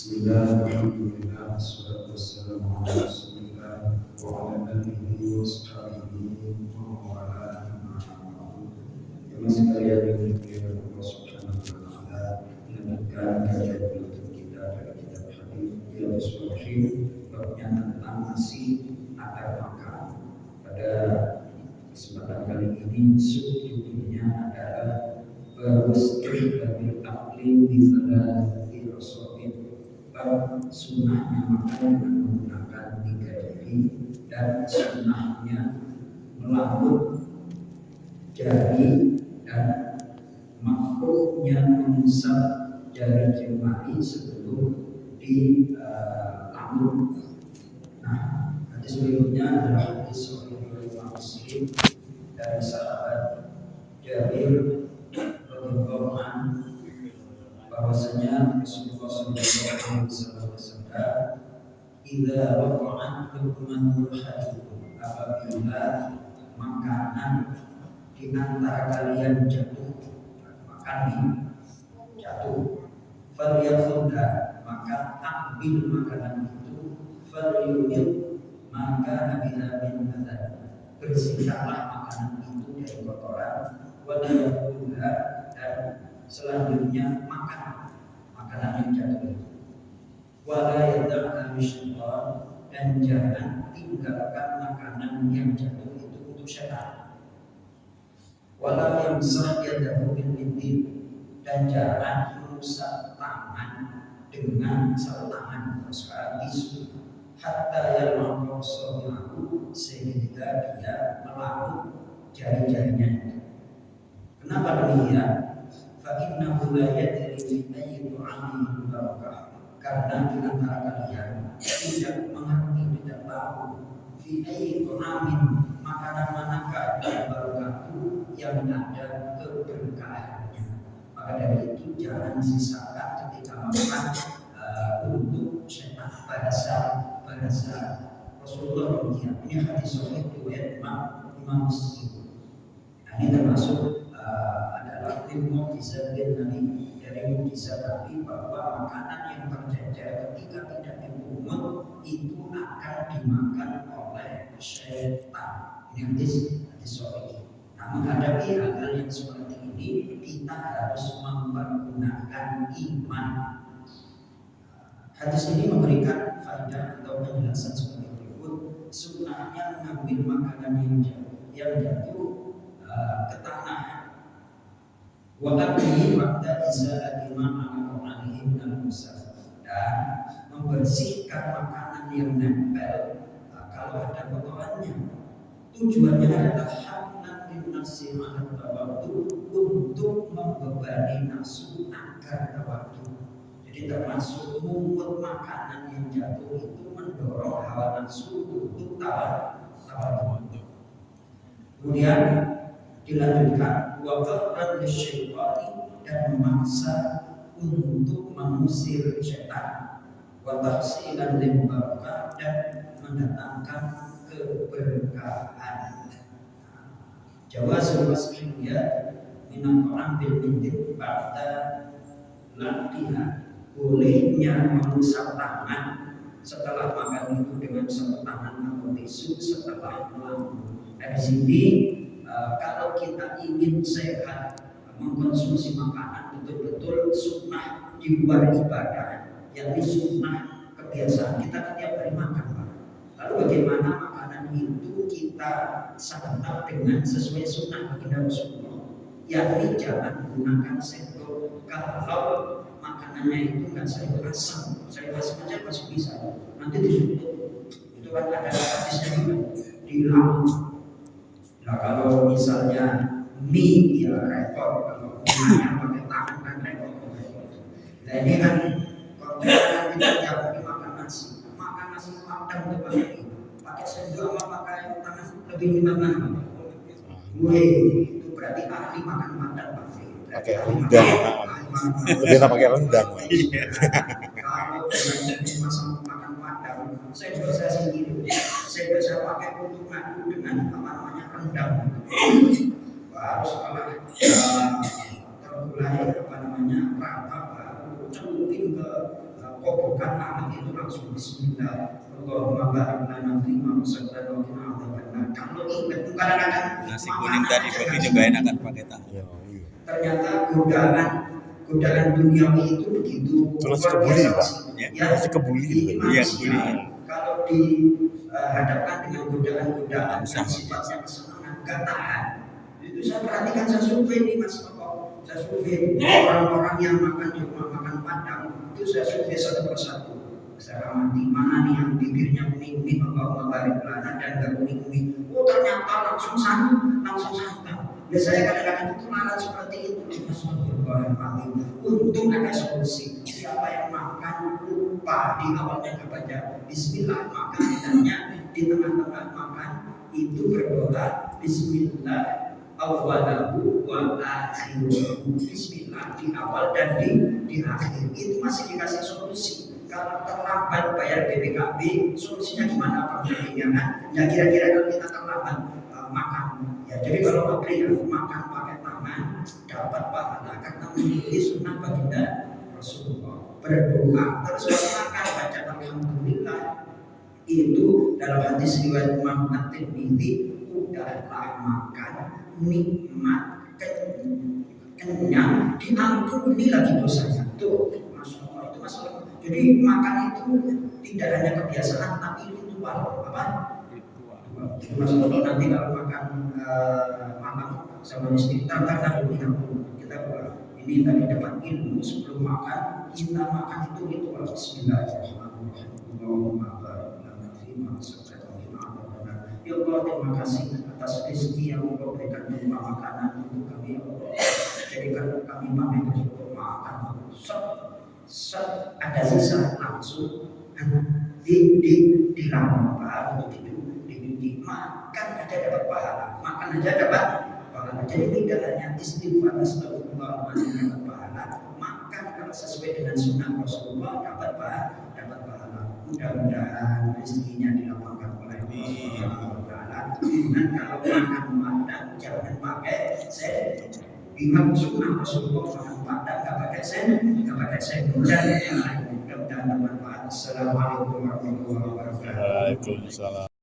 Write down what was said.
Bismillah, alhamdulillah, wassalatu wassalamu ala rasulillah wa ala alihi wa sahbihi wa wala Jemaah sekalian yang dimuliakan Allah Subhanahu wa taala, melanjutkan kajian penutup kita dari kitab hadis Riyadhus Shalihin babnya tentang nasi agar makan. Pada kesempatan kali ini subjudulnya adalah Berwusti babil akli di salati rasulin, bab sunnahnya makan dengan menggunakan 3 jari dan sunnahnya melambut jari dan makruhnya mengusap jari jemari sebelum dilambut. Nah, hadis berikutnya adalah hadis sahih riwayat Muslim dari sahabat Jabir radhiyallahu anhu bahwasanya Rasulullah sallallahu alaihi wasallam bersabda, "Idza waqa'at luqmatul hadikum," apabila makanan di antara kalian jatuh, makan nih jatuh, falyakhudha, maka ambil makanan itu, falyumil, maka biha min adhan, bersihkanlah makanan itu dari kotoran, walyakhudha, dan selanjutnya makan makanan yang jatuh itu, wala yad'al syaitan, dan jangan tinggalkan makanan yang jatuh itu untuk syaitan, wala yamsah yadahu bil yadin, dan jangan mengusap tangan dengan sarung tangan sekali hatta yalqa sabi'ahu, sehingga dia melambut jari-jarinya itu. Kenapa demikian? Fa innahu la yadri fi ayyi ta'amin barakah, karena di antara kalian tidak mengerti, tidak tahu fi ayyi ta'amin, makanan manakah yang barakah yang ada keberkahannya. Maka dari itu jangan sisakan ketika makan untuk syaitan. Bahasa Rasulullah demikian. Ini hadis sahih riwayat Imam Muslim. Ini termasuk adalah mukjizat Nabi, dari mukjizat Nabi bahwa makanan yang tercecer ketika tidak dipungut itu akan dimakan oleh syaitan. Ini hadis sahih. Nah, menghadapi hal-hal yang seperti ini kita harus mempergunakan iman. Hadis ini memberikan faedah atau penjelasan seperti berikut. Sunnahnya mengambil makanan yang jatuh ke tanah. Waqadhi waqta izalati ma'ana alaihi minal musaf, dan membersihkan makanan yang nempel kalau ada kotorannya. Tujuannya adalah hamlan linnafsi ala tawadu, untuk membebani nafsu agar tawadu. Jadi termasuk mungut makanan yang jatuh itu mendorong hawa nafsu untuk tawadu. Kemudian dilanjutkan waqarran lisyaitani, dan memaksa untuk mengusir syaitan, wa tahsilan lil barakah, dan mendatangkan keberkahan. Jawazul mas'iliyah minal ta'am bil bidin ba'da latihan, bolehnya mengusap tangan setelah makan itu dengan sarung tangan atau tisu setelah melambung. Dari sini kalau kita ingin sehat mengkonsumsi makanan betul-betul sunnah di luar ibadah, yakni sunnah kebiasaan kita tiap hari makan. Lalu bagaimana makanan itu kita santap dengan sesuai sunnah baginda Rasulullah, yakni jangan menggunakan sendok. Kalau makanannya itu nggak sayur asam aja masih bisa, nanti ditutup, itu kan ada hadisnya di lambung. Nah, kalau misalnya mie ya repot, kalau misalnya pakai tangan kan repot. Nah, ini kan kalau kita tidak tiap hari makan nasi padang itu pakai sendok sama pakai tangan lebih gimana? Itu berarti ahli makan padang pasti. Pakai rendang, lebih enak pakai rendang. Kalau masak makan padang, saya sendiri, saya pakai untuk ngadu dengan namanya rendang. Harus terkulai rata baru celupin ke kobokan anak itu langsung Bismillah. Allahumma barik lana fima razaqtana wa qina adzabannar. Kalau ingat kadang-kadang Nasi kuning tadi bagi juga enak kan pakai tahu. Iya, iya. ternyata godaan duniawi itu begitu Terus luar kebuli, biasa, Pak. Ya. ya. Masih kebuli, Di Pak. Iya, manusia, kebuli. kalau dihadapkan dengan godaan-godaan yang Sama. sifatnya kesenangan gak tahan. Itu saya perhatikan, saya survei nih Mas Koko, saya survei orang-orang yang makan di rumah makan Padang, itu saya survei satu persatu. Saya amati mana nih yang bibirnya kuning-kuning, Allahumma barik lana, dan gak kuning-kuning. Oh ternyata langsung santai. Ya saya kadang-kadang itu marah seperti itu. Astagfirullahaladzim. Untung ada solusi. Siapa yang makan lupa di awalnya kebaca Bismillah, maka hendaknya di tengah-tengah makan itu berdoa Bismillah awalahu wa akhiruhu. Bismillah di awal dan di akhir. Itu masih dikasih solusi. Kalau terlambat bayar BPKB, solusinya gimana Pak? Ya kira-kira kalau kita terlambat makan. Ya jadi kalau April makan pakai tangan dapat pahala karena memiliki sunnah baginda Rasulullah. Berdoa terus makan baca alhamdulillah. Itu dalam hadis riwayat Imam At-Tirmidzi, udahlah makan nikmat kenyang diampuni lagi dosanya. Tuh Masya Allah, itu masalah. Jadi makan itu tidak hanya kebiasaan tapi ritual. Apa? Jadi Mas Toto nanti kalau makan malam sama istri kita ini tadi dapat ilmu sebelum makan, kita makan itu ritual. Bismillahirrahmanirrahim. Allahumma barik lana fima razaqtana wa qina adzabannar. Ya Allah, terima kasih atas rezeki yang Engkau berikan berupa makanan untuk kami, ya Allah. Jadikan kami mampu bersyukur makan. Ada sisa langsung dirampas makan aja dapat pahala, makan aja dapat pahala. Jadi tidak hanya istighfar astagfirullahaladzim dapat pahala, makan kalau sesuai dengan sunnah Rasulullah dapat pahala. Mudah-mudahan rezekinya dilapangkan oleh Allah Subhanahu wa taala. Dan kalau makan padang jangan pakai sendok. Ingat sunnah Rasulullah makan padang nggak pakai sendok dan yang lain. Mudah-mudahan bermanfaat. Assalamualaikum warahmatullahi wabarakatuh. Waalaikumsalam.